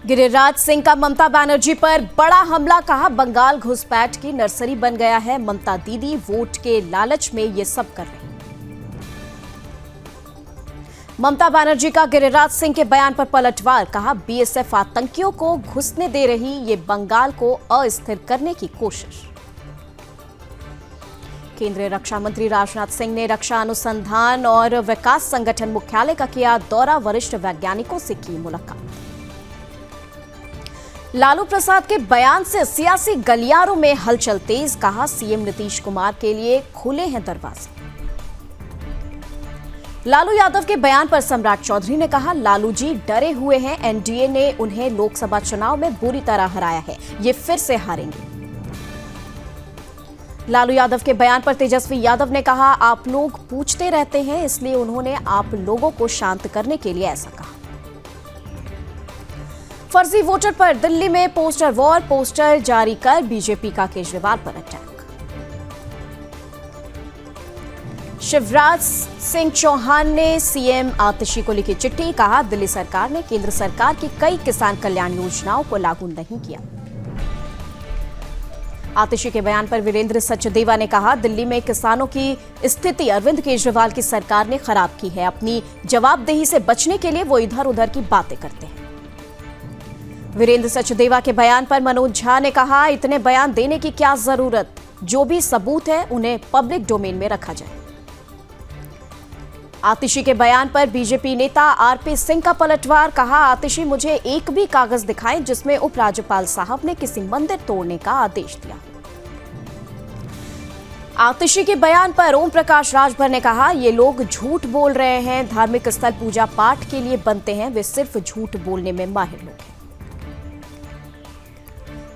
गिरिराज सिंह का ममता बनर्जी पर बड़ा हमला, कहा बंगाल घुसपैठ की नर्सरी बन गया है ममता दीदी, वोट के लालच में ये सब कर रही। ममता बनर्जी का गिरिराज सिंह के बयान पर पलटवार, कहा बीएसएफ आतंकियों को घुसने दे रही, ये बंगाल को अस्थिर करने की कोशिश। केंद्रीय रक्षा मंत्री राजनाथ सिंह ने रक्षा अनुसंधान और विकास संगठन मुख्यालय का किया दौरा, वरिष्ठ वैज्ञानिकों से की मुलाकात। लालू प्रसाद के बयान से सियासी गलियारों में हलचल तेज, कहा सीएम नीतीश कुमार के लिए खुले हैं दरवाजे। लालू यादव के बयान पर सम्राट चौधरी ने कहा लालू जी डरे हुए हैं, एनडीए ने उन्हें लोकसभा चुनाव में बुरी तरह हराया है, ये फिर से हारेंगे। लालू यादव के बयान पर तेजस्वी यादव ने कहा आप लोग पूछते रहते हैं, इसलिए उन्होंने आप लोगों को शांत करने के लिए ऐसा कहा। फर्जी वोटर पर दिल्ली में पोस्टर वॉर, पोस्टर जारी कर बीजेपी का केजरीवाल पर अटैक। शिवराज सिंह चौहान ने सीएम आतिशी को लिखी चिट्ठी, कहा दिल्ली सरकार ने केंद्र सरकार की कई किसान कल्याण योजनाओं को लागू नहीं किया। आतिशी के बयान पर वीरेंद्र सचदेवा ने कहा दिल्ली में किसानों की स्थिति अरविंद केजरीवाल की सरकार ने खराब की है, अपनी जवाबदेही से बचने के लिए वो इधर उधर की बातें करते हैं। वीरेंद्र सचदेवा के बयान पर मनोज झा ने कहा इतने बयान देने की क्या जरूरत, जो भी सबूत है उन्हें पब्लिक डोमेन में रखा जाए। आतिशी के बयान पर बीजेपी नेता आरपी सिंह का पलटवार, कहा आतिशी मुझे एक भी कागज दिखाएं जिसमें उपराज्यपाल साहब ने किसी मंदिर तोड़ने का आदेश दिया। आतिशी के बयान पर ओम प्रकाश राजभर ने कहा ये लोग झूठ बोल रहे हैं, धार्मिक स्थल पूजा पाठ के लिए बनते हैं, वे सिर्फ झूठ बोलने में माहिर लोग हैं।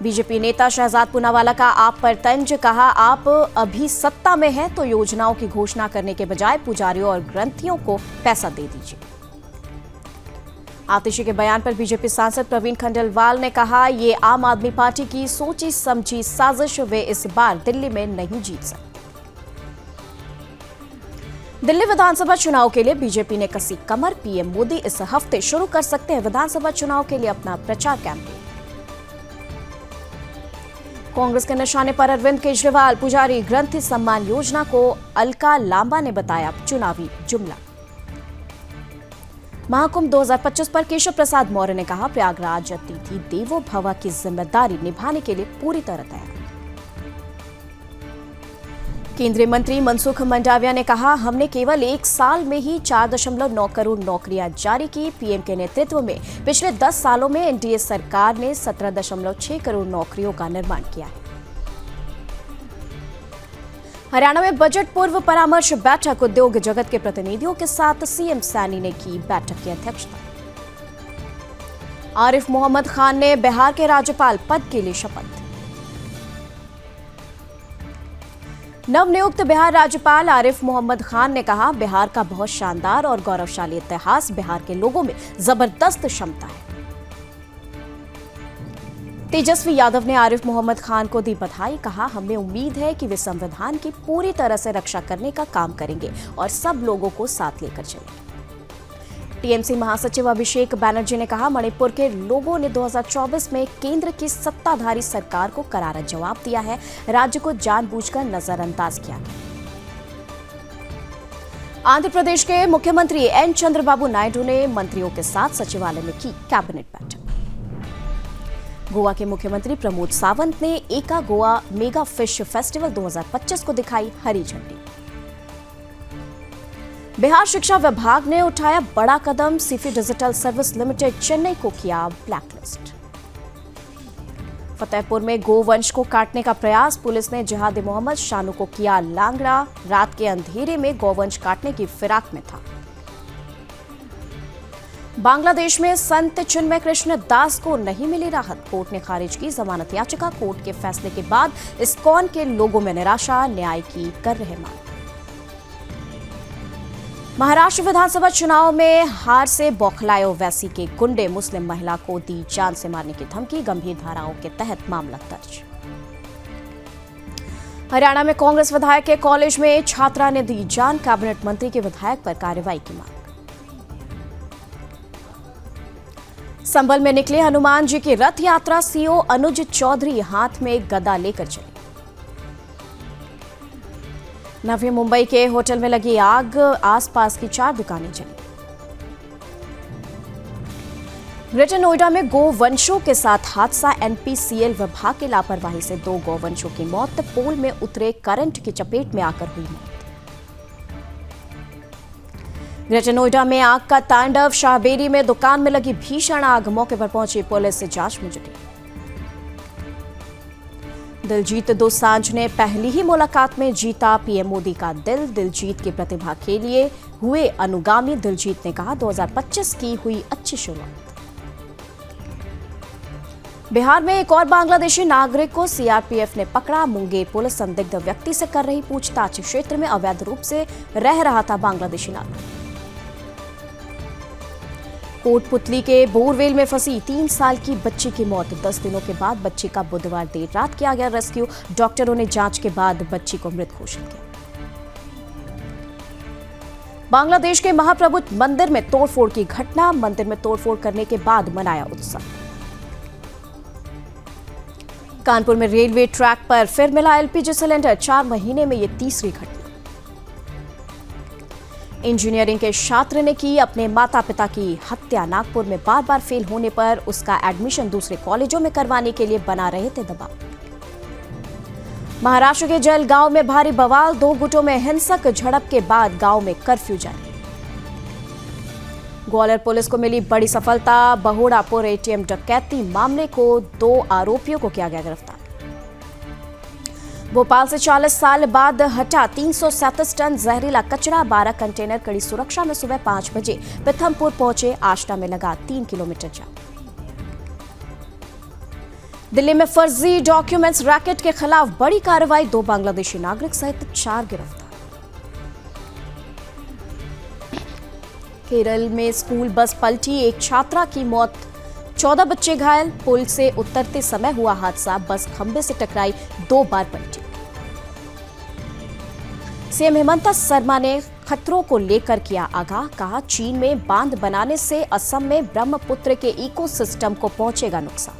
बीजेपी नेता शहजाद पूनावाला का आप पर तंज, कहा आप अभी सत्ता में हैं तो योजनाओं की घोषणा करने के बजाय पुजारियों और ग्रंथियों को पैसा दे दीजिए। आतिशी के बयान पर बीजेपी सांसद प्रवीण खंडेलवाल ने कहा ये आम आदमी पार्टी की सोची समझी साजिश, वे इस बार दिल्ली में नहीं जीत सकते। दिल्ली विधानसभा चुनाव के लिए बीजेपी ने कसी कमर, पीएम मोदी इस हफ्ते शुरू कर सकते हैं विधानसभा चुनाव के लिए अपना प्रचार कैंपेन। कांग्रेस के निशाने पर अरविंद केजरीवाल, पुजारी ग्रंथि सम्मान योजना को अलका लांबा ने बताया चुनावी जुमला। महाकुंभ 2025 पर केशव प्रसाद मौर्य ने कहा प्रयागराज अतिथि देवो भव की जिम्मेदारी निभाने के लिए पूरी तरह तैयार। केंद्रीय मंत्री मनसुख मंडाविया ने कहा हमने केवल 1 साल में ही 4.9 करोड़ नौकरियां जारी की, पीएम के नेतृत्व में पिछले 10 सालों में एनडीए सरकार ने 17.6 करोड़ नौकरियों का निर्माण किया है। हरियाणा में बजट पूर्व परामर्श बैठक, उद्योग जगत के प्रतिनिधियों के साथ सीएम सैनी ने की बैठक की अध्यक्षता। आरिफ मोहम्मद खान ने बिहार के राज्यपाल पद के लिए शपथ। नवनियुक्त बिहार राज्यपाल आरिफ मोहम्मद खान ने कहा बिहार का बहुत शानदार और गौरवशाली इतिहास, बिहार के लोगों में जबरदस्त क्षमता है। तेजस्वी यादव ने आरिफ मोहम्मद खान को दी बधाई, कहा हमें उम्मीद है कि वे संविधान की पूरी तरह से रक्षा करने का काम करेंगे और सब लोगों को साथ लेकर चलेंगे। टीएमसी महासचिव अभिषेक बैनर्जी ने कहा मणिपुर के लोगों ने 2024 में केंद्र की सत्ताधारी सरकार को करारा जवाब दिया है, राज्य को जानबूझकर नजरअंदाज किया गया। आंध्र प्रदेश के मुख्यमंत्री एन चंद्रबाबू नायडू ने मंत्रियों के साथ सचिवालय में की कैबिनेट बैठक। गोवा के मुख्यमंत्री प्रमोद सावंत ने एका गोवा मेगा फिश फेस्टिवल 2025 को दिखाई हरी झंडी। बिहार शिक्षा विभाग ने उठाया बड़ा कदम, सीफी डिजिटल सर्विस लिमिटेड चेन्नई को किया ब्लैकलिस्ट। फतेहपुर में गोवंश को काटने का प्रयास, पुलिस ने जिहादी मोहम्मद शानू को किया लांगड़ा, रात के अंधेरे में गोवंश काटने की फिराक में था। बांग्लादेश में संत चिन्मय कृष्ण दास को नहीं मिली राहत, कोर्ट ने खारिज की जमानत याचिका, कोर्ट के फैसले के बाद इस्कॉन के लोगों में निराशा, न्याय की कर रहे मांग। महाराष्ट्र विधानसभा चुनाव में हार से बौखलाए ओवैसी के गुंडे, मुस्लिम महिला को दी जान से मारने की धमकी, गंभीर धाराओं के तहत मामला दर्ज। हरियाणा में कांग्रेस विधायक के कॉलेज में छात्रा ने दी जान, कैबिनेट मंत्री के विधायक पर कार्रवाई की मांग। संभल में निकले हनुमान जी की रथ यात्रा, सीओ अनुज चौधरी हाथ में गदा लेकर चले। नवी मुंबई के होटल में लगी आग, आसपास की 4 दुकानें जली। ग्रेटर नोएडा में गोवंशों के साथ हादसा, एनपीसीएल विभाग की लापरवाही से 2 गोवंशों की मौत, पोल में उतरे करंट की चपेट में आकर हुई मौत। ग्रेटर नोएडा में आग का तांडव, शाहबेरी में दुकान में लगी भीषण आग, मौके पर पहुंची पुलिस से जांच में जुटी। दिलजीत दोसांझ ने पहली ही मुलाकात में जीता पीएम मोदी का दिल, दिलजीत की प्रतिभा के लिए हुए अनुगामी। दिलजीत ने कहा 2025 की हुई अच्छी शुरुआत। बिहार में एक और बांग्लादेशी नागरिक को सीआरपीएफ ने पकड़ा, मुंगेर पुलिस संदिग्ध व्यक्ति से कर रही पूछताछ, क्षेत्र में अवैध रूप से रह रहा था बांग्लादेशी नागरिक। कोटपुतली के बोरवेल में फंसी 3 साल की बच्ची की मौत, 10 दिनों के बाद बच्ची का बुधवार देर रात किया गया रेस्क्यू, डॉक्टरों ने जांच के बाद बच्ची को मृत घोषित किया। बांग्लादेश के महाप्रभु मंदिर में तोड़फोड़ की घटना, मंदिर में तोड़फोड़ करने के बाद मनाया उत्सव। कानपुर में रेलवे ट्रैक पर फिर मिला एलपीजी सिलेंडर, 4 महीने में यह तीसरी घटना। इंजीनियरिंग के छात्र ने की अपने माता पिता की हत्या, नागपुर में बार बार फेल होने पर उसका एडमिशन दूसरे कॉलेजों में करवाने के लिए बना रहे थे दबाव। महाराष्ट्र के जलगांव में भारी बवाल, 2 गुटों में हिंसक झड़प के बाद गांव में कर्फ्यू जारी। ग्वालियर पुलिस को मिली बड़ी सफलता, बहुड़ापुर एटीएम डकैती मामले को 2 आरोपियों को किया गया गिरफ्तार। भोपाल से 40 साल बाद हटा 337 टन जहरीला कचरा, 12 कंटेनर कड़ी सुरक्षा में सुबह 5 बजे प्रथमपुर पहुंचे, आष्टा में लगा 3 किलोमीटर जाम। दिल्ली में फर्जी डॉक्यूमेंट्स रैकेट के खिलाफ बड़ी कार्रवाई, 2 बांग्लादेशी नागरिक सहित 4 गिरफ्तार। केरल में स्कूल बस पलटी, 1 छात्रा की मौत, 14 बच्चे घायल, पुल से उतरते समय हुआ हादसा, बस खंबे से टकराई, 2 बार पलटी। सीएम हेमंत शर्मा ने खतरों को लेकर किया आगाह, कहा चीन में बांध बनाने से असम में ब्रह्मपुत्र के इकोसिस्टम को पहुंचेगा नुकसान।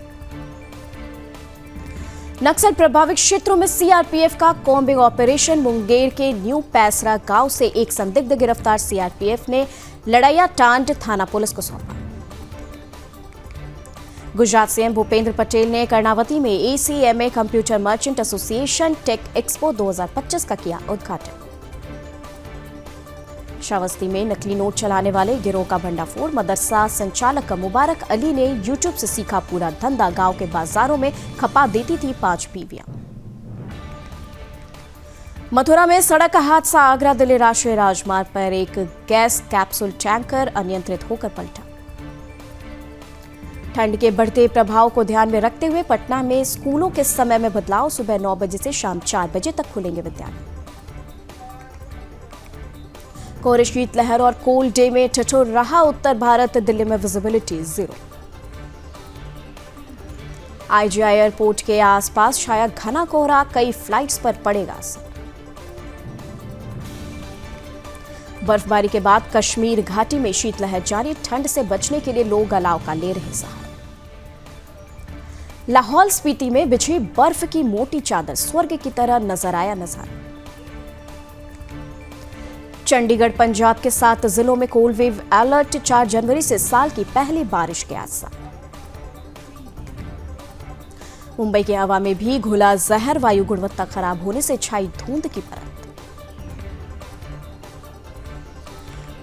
नक्सल प्रभावित क्षेत्रों में सीआरपीएफ का कॉम्बिंग ऑपरेशन, मुंगेर के न्यू पैसरा गांव से एक संदिग्ध गिरफ्तार, सीआरपीएफ ने लड़ैया टांड थाना पुलिस को सौंपा। गुजरात सीएम भूपेंद्र पटेल ने कर्णावती में ACMA computer merchant association tech expo 2025 का किया उद्घाटन। श्रावस्ती में नकली नोट चलाने वाले गिरोह का भंडाफोड़, मदरसा संचालक मुबारक अली ने यूट्यूब से सीखा पूरा धंधा, गांव के बाजारों में खपा देती थी 5 बीवियां। मथुरा में सड़क हादसा, आगरा दिल्ली राष्ट्रीय राजमार्ग पर एक गैस कैप्सूल टैंकर अनियंत्रित होकर पलटा। ठंड के बढ़ते प्रभाव को ध्यान में रखते हुए पटना में स्कूलों के समय में बदलाव, सुबह 9 बजे से शाम 4 बजे तक खुलेंगे विद्यालय। कोहरे, शीतलहर और कोल्ड डे में ठिठुर रहा उत्तर भारत, दिल्ली में विजिबिलिटी 0। आईजीआई एयरपोर्ट के आसपास छाया घना कोहरा, कई फ्लाइट्स पर पड़ेगा असर। बर्फबारी के बाद कश्मीर घाटी में शीतलहर जारी, ठंड से बचने के लिए लोग अलाव का ले रहे सहारा। लाहौल स्पीति में बिछी बर्फ की मोटी चादर, स्वर्ग की तरह नजर आया नजारा। चंडीगढ़ पंजाब के 7 जिलों में कोल्ड वेव अलर्ट, 4 जनवरी से साल की पहली बारिश के आसार। मुंबई की हवा में भी घुला जहर, वायु गुणवत्ता खराब होने से छाई धुंध की परत।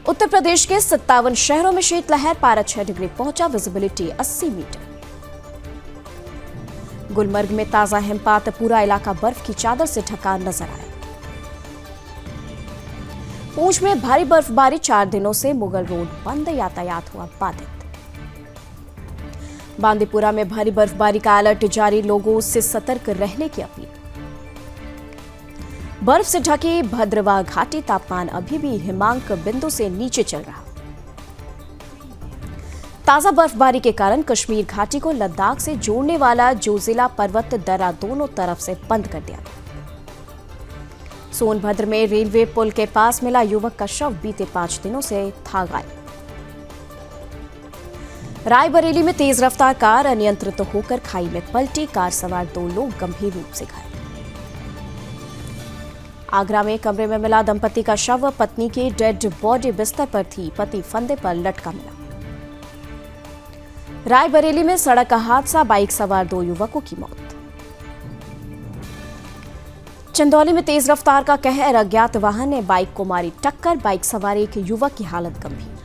उत्तर प्रदेश के 57 शहरों में शीतलहर, पारा 6 डिग्री पहुंचा, विजिबिलिटी 80 मीटर। गुलमर्ग में ताजा हिमपात, पूरा इलाका बर्फ की चादर से ढका नजर आया। पूंछ में भारी बर्फबारी, 4 दिनों से मुगल रोड बंद, यातायात हुआ बाधित। बांदीपुरा में भारी बर्फबारी का अलर्ट जारी, लोगों से सतर्क रहने की अपील। बर्फ से ढकी भद्रवाह घाटी, तापमान अभी भी हिमांक बिंदु से नीचे चल रहा। ताजा बर्फबारी के कारण कश्मीर घाटी को लद्दाख से जोड़ने वाला जोजिला पर्वत दर्रा दोनों तरफ से बंद कर दिया गया। सोनभद्र में रेलवे पुल के पास मिला युवक का शव, बीते 5 दिनों से था गायब। रायबरेली में तेज रफ्तार कार अनियंत्रित होकर खाई में पलटी, कार सवार 2 लोग गंभीर रूप से घायल। आगरा में कमरे में मिला दंपति का शव, पत्नी की डेड बॉडी बिस्तर पर थी, पति फंदे पर लटका मिला। रायबरेली में सड़क हादसा, बाइक सवार 2 युवकों की मौत। चंदौली में तेज रफ्तार का कहर, अज्ञात वाहन ने बाइक को मारी टक्कर, बाइक सवार एक युवक की हालत गंभीर।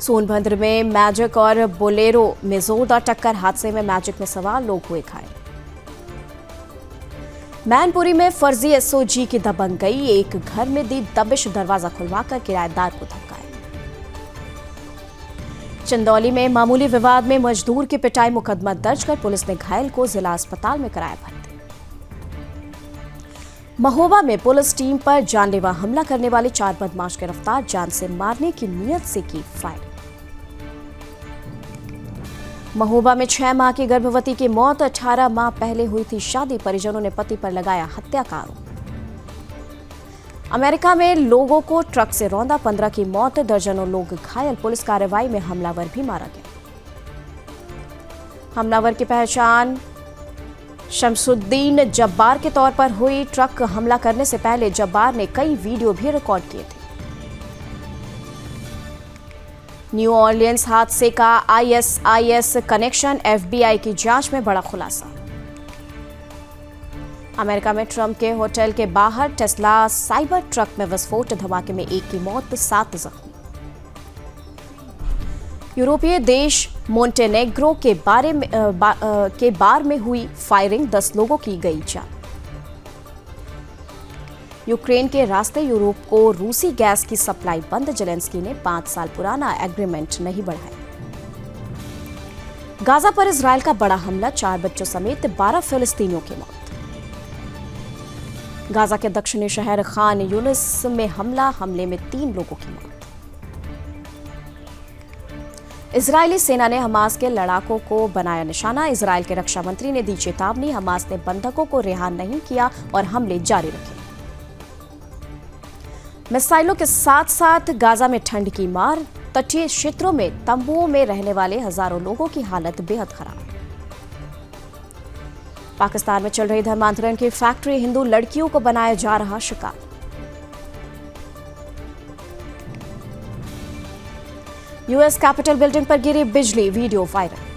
सोनभद्र में मैजिक और बोलेरो में जोरदार टक्कर, हादसे में मैजिक में सवार लोग हुए घायल। मैनपुरी में फर्जी एसओजी की दबंग गई, एक घर में दी दबिश, दरवाजा खुलवाकर किराएदार को धमकाया। चंदौली में मामूली विवाद में मजदूर की पिटाई, मुकदमा दर्ज कर पुलिस ने घायल को जिला अस्पताल में कराया भर्ती। महोबा में पुलिस टीम पर जानलेवा हमला करने वाले 4 बदमाश गिरफ्तार, जान से मारने की नीयत से की फायरिंग। महोबा में 6 माह की गर्भवती की मौत, 18 माह पहले हुई थी शादी, परिजनों ने पति पर लगाया हत्या का आरोप। अमेरिका में लोगों को ट्रक से रौंदा, 15 की मौत, दर्जनों लोग घायल, पुलिस कार्रवाई में हमलावर भी मारा गया। हमलावर की पहचान शमसुद्दीन जब्बार के तौर पर हुई, ट्रक हमला करने से पहले जब्बार ने कई वीडियो भी रिकॉर्ड किए थे। न्यू ऑरलियंस हादसे का आईएसआईएस कनेक्शन, एफबीआई की जांच में बड़ा खुलासा। अमेरिका में ट्रंप के होटल के बाहर टेस्ला साइबर ट्रक में विस्फोट, धमाके में 1 की मौत, 7 जख्मी। यूरोपीय देश मोंटेनेग्रो के बार में हुई फायरिंग, 10 लोगों की गई जान। यूक्रेन के रास्ते यूरोप को रूसी गैस की सप्लाई बंद, जेलेंस्की ने 5 साल पुराना एग्रीमेंट नहीं बढ़ाया। गाजा पर इजरायल का बड़ा हमला, 4 बच्चों समेत 12 फिलिस्तीनियों की मौत। गाजा के दक्षिणी शहर खान यूनिस में हमले में 3 लोगों की मौत। इजरायली सेना ने हमास के लड़ाकों को बनाया निशाना, इजरायल के रक्षा मंत्री ने दी चेतावनी, हमास ने बंधकों को रिहा नहीं किया और हमले जारी रखे। मिसाइलों के साथ साथ गाजा में ठंड की मार, तटीय क्षेत्रों में तंबुओं में रहने वाले हजारों लोगों की हालत बेहद खराब। पाकिस्तान में चल रही धर्मांतरण की फैक्ट्री, हिंदू लड़कियों को बनाया जा रहा शिकार। यूएस कैपिटल बिल्डिंग पर गिरी बिजली, वीडियो वायरल।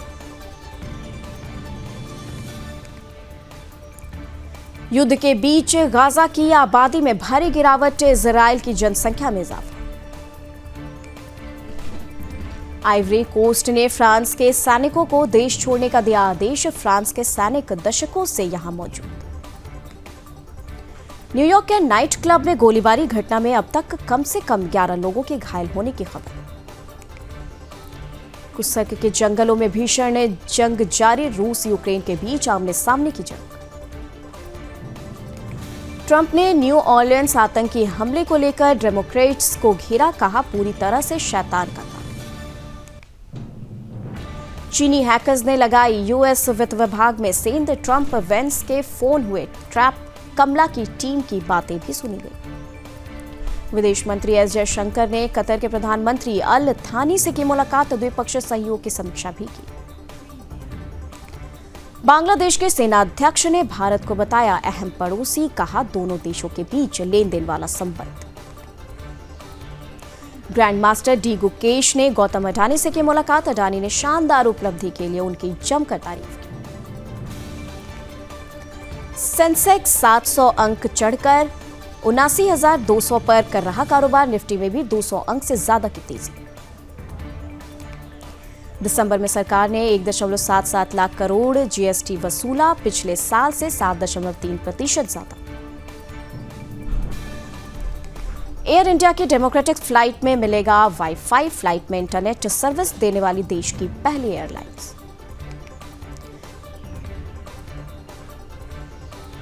युद्ध के बीच गाजा की आबादी में भारी गिरावट, इजरायल की जनसंख्या में इजाफा। आइवरी कोस्ट ने फ्रांस के सैनिकों को देश छोड़ने का दिया आदेश, फ्रांस के सैनिक दशकों से यहां मौजूद। न्यूयॉर्क के नाइट क्लब में गोलीबारी घटना में अब तक कम से कम 11 लोगों के घायल होने की खबर। कुसक के जंगलों में भीषण जंग जारी, रूस यूक्रेन के बीच आमने सामने की जंग। ट्रंप ने न्यू ऑरलियंस आतंकी हमले को लेकर डेमोक्रेट्स को घेरा, कहा पूरी तरह से शैतान का काम। चीनी हैकर्स ने लगाई यूएस वित्त विभाग में सेंध, ट्रंप वेंस के फोन हुए ट्रैप, कमला की टीम की बातें भी सुनी गई। विदेश मंत्री एस जयशंकर ने कतर के प्रधानमंत्री अल थानी से की मुलाकात, द्विपक्षीय सहयोग की समीक्षा भी की। बांग्लादेश के सेनाध्यक्ष ने भारत को बताया अहम पड़ोसी, कहा दोनों देशों के बीच लेन देन वाला संबंध। ग्रैंड मास्टर डी गुकेश ने गौतम अडानी से की मुलाकात, अडानी ने शानदार उपलब्धि के लिए उनकी जमकर तारीफ की। सेंसेक्स 700 अंक चढ़कर 79,200 पर कर रहा कारोबार, निफ्टी में भी 200 अंक से ज्यादा की तेजी। दिसंबर में सरकार ने 1.77 लाख करोड़ जीएसटी वसूला, पिछले साल से 7.3% ज्यादा। एयर इंडिया की डेमोक्रेटिक फ्लाइट में मिलेगा वाईफाई, फ्लाइट में इंटरनेट सर्विस देने वाली देश की पहली एयरलाइंस।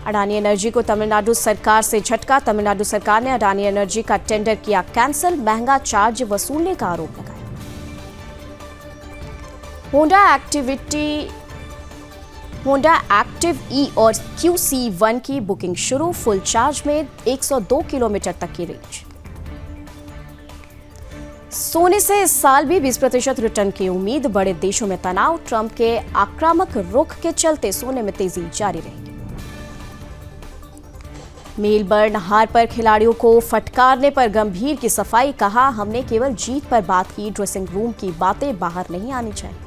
अडानी एनर्जी को तमिलनाडु सरकार से झटका, तमिलनाडु सरकार ने अडानी एनर्जी का टेंडर किया कैंसिल, महंगा चार्ज वसूलने का आरोप लगाया। होंडा एक्टिव ई और QC1 की बुकिंग शुरू, फुल चार्ज में 102 किलोमीटर तक की रेंज। सोने से इस साल भी 20% रिटर्न की उम्मीद। बड़े देशों में तनाव, ट्रंप के आक्रामक रुख के चलते सोने में तेजी जारी रहेगी। मेलबर्न हार पर खिलाड़ियों को फटकारने पर गंभीर की सफाई। कहा, हमने केवल जीत पर बात की, ड्रेसिंग रूम की बातें बाहर नहीं आनी चाहिए।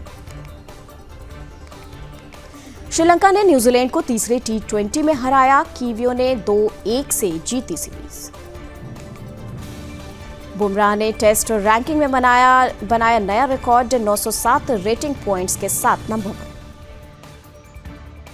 श्रीलंका ने न्यूजीलैंड को तीसरे T20 में हराया। कीवियों ने 2-1 से जीती सीरीज। बुमराह ने टेस्ट रैंकिंग में बनाया नया रिकॉर्ड। 907 रेटिंग पॉइंट्स के साथ नंबर 1।